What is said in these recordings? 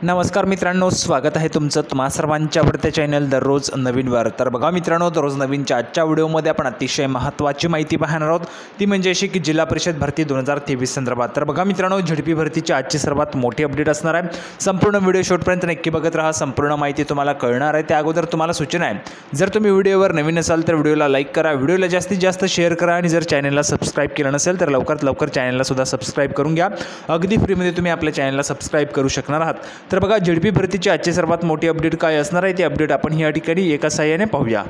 नमस्कार मित्रांनो, स्वागत आहे तुमचं तुम्हा सर्वांच्या आवडत्या चॅनल दररोज नवीन वर। तर बघा मित्रांनो, दररोज नवीनच्या आजच्या व्हिडिओमध्ये आपण अतिशय महत्त्वाची माहिती पाहणार आहोत। ती म्हणजे अशी की जिल्हा परिषद भरती 2023 संदर्भात। तर बघा मित्रांनो, झडपी भरतीची आजची सर्वात मोठी अपडेट असणार आहे। संपूर्ण व्हिडिओ शेवटपर्यंत नक्की बघत राहा, संपूर्ण माहिती तुम्हाला कळणार आहे। त्या अगोदर तुम्हाला सूचना आहे, जर तुम्ही व्हिडिओवर नवीन असाल तर व्हिडिओला लाईक करा, व्हिडिओला जास्तीत जास्त शेअर करा आणि जर चॅनलला सबस्क्राइब केलं नसेल तर लवकरात लवकर चॅनलला सुद्धा सबस्क्राइब करून घ्या। अगदी फ्रीमध्ये तुम्ही आपल्या चॅनलला सबस्क्राइब करू शकणार आहात। तर बघा, झडपी भरतीची आजची सर्वात मोठी अपडेट काय असणार आहे ती अपडेट आपण या ठिकाणी एका साहाय्याने पाहूया।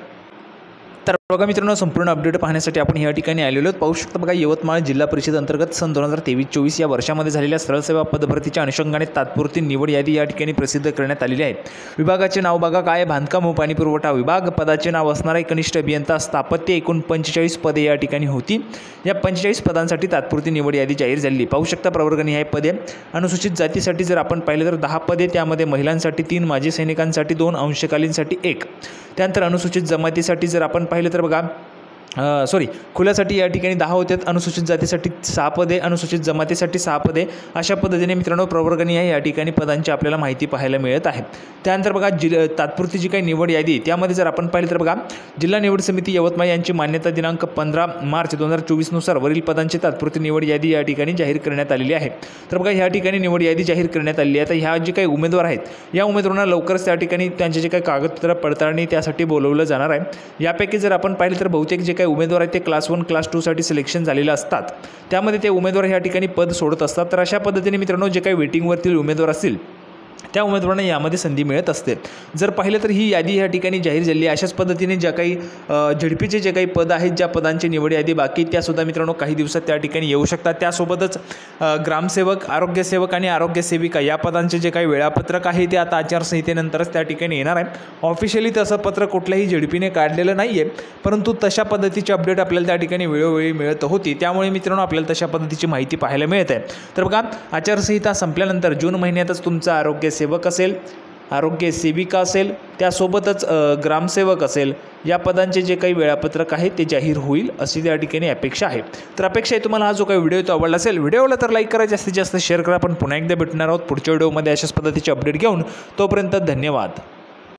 तर बघा मित्रांनो, संपूर्ण अपडेट पाहण्यासाठी आपण या ठिकाणी आलेलो आहोत। पाहू शकता बघा, यवतमाळ जिल्हा परिषद अंतर्गत सन 2023-24 या वर्षामध्ये झालेल्या सरळ सेवा पदभरतीच्या अनुषंगाने तात्पुरती निवड यादी या ठिकाणी प्रसिद्ध करण्यात आलेली आहे। विभागाचे नाव बघा काय, बांधकाम व पाणी पुरवठा विभाग। पदाचे नाव असणार आहे कनिष्ठ अभियंता स्थापत्य। एकूण 45 पदे या ठिकाणी होती। या 45 पदांसाठी तात्पुरती निवड यादी जाहीर झाली। पाहू शकता प्रवर्गनिहाय पदे। अनुसूचित जातीसाठी जर आपण पाहिलं तर 10 पदे, त्यामध्ये महिलांसाठी 3, माजी सैनिकांसाठी 2, अंशकालीनसाठी 1। त्यानंतर अनुसूचित जमातीसाठी जर आपण पाहिलं तर बघा खुल्यासाठी या ठिकाणी 10 होते, अनुसूचित जातीसाठी 6 पदे, अनुसूचित जमातीसाठी 6 पदे। अशा पद्धतीने मित्रांनो प्रवर्गनिहाय या ठिकाणी पदांची आपल्याला माहिती पाहायला मिळत आहे। त्यानंतर बघा, तात्पुरती जी काही निवड यादी त्यामध्ये जर आपण पाहिलं तर बघा, जिल्हा निवड समिती यवतमाळ यांची मान्यता दिनांक 15 मार्च 2024 नुसार वरील पदांची तात्पुरती निवड यादी या ठिकाणी जाहीर करण्यात आलेली आहे। तर बघा, ह्या ठिकाणी निवड यादी जाहीर करण्यात आलेली आहे। आता ह्या जे काही उमेदवार आहेत या उमेदवारांना लवकरच त्या ठिकाणी त्यांचे जे काही कागदपत्र पडताळणी त्यासाठी बोलवलं जाणार आहे। यापैकी जर आपण पाहिलं तर बहुतेक जे काही उमेदवार आहेत ते क्लास 1 क्लास 2 साठी सिलेक्शन झालेले असतात, त्यामध्ये ते उमेदवार ह्या ठिकाणी पद सोडत असतात। तर अशा पद्धतीने मित्रांनो, जे काही वेटिंगवरतील उमेदवार असतील त्या उमेदवारांना यामध्ये संधी मिळत असते। जर पाहिलं तर ही यादी या ठिकाणी जाहीर झाली आहे। अशाच पद्धतीने ज्या काही झडपीचे जे काही पद आहेत, ज्या पदांची निवड यादी बाकी त्यासुद्धा मित्रांनो काही दिवसात त्या ठिकाणी येऊ शकतात। त्यासोबतच ग्रामसेवक, आरोग्यसेवक आणि आरोग्यसेविका या पदांचे जे काही वेळापत्रक आहे ते आता आचारसंहितेनंतरच त्या ठिकाणी येणार आहे। ऑफिशियली तसं पत्र कुठल्याही झडपीने काढलेलं नाही आहे, परंतु तशा पद्धतीची अपडेट आपल्याला त्या ठिकाणी वेळोवेळी मिळत होती। त्यामुळे मित्रांनो आपल्याला तशा पद्धतीची माहिती पाहायला मिळत आहे। तर बघा, आचारसंहिता संपल्यानंतर जून महिन्यातच तुमचा आरोग्यसेवक असेल, आरोग्य सेविका असेल, त्यासोबतच ग्रामसेवक असेल, या पदांचे जे काही वेळापत्रक आहे ते जाहीर होईल अशी त्या ठिकाणी अपेक्षा आहे। तर अपेक्षा आहे तुम्हाला हा जो काही व्हिडिओ तो आवडला असेल, व्हिडिओला तर लाईक करा, जास्तीत जास्त शेअर करा। पण पुन्हा एकदा भेटणार आहोत पुढच्या व्हिडिओमध्ये अशाच पद्धतीची अपडेट घेऊन। तोपर्यंत धन्यवाद।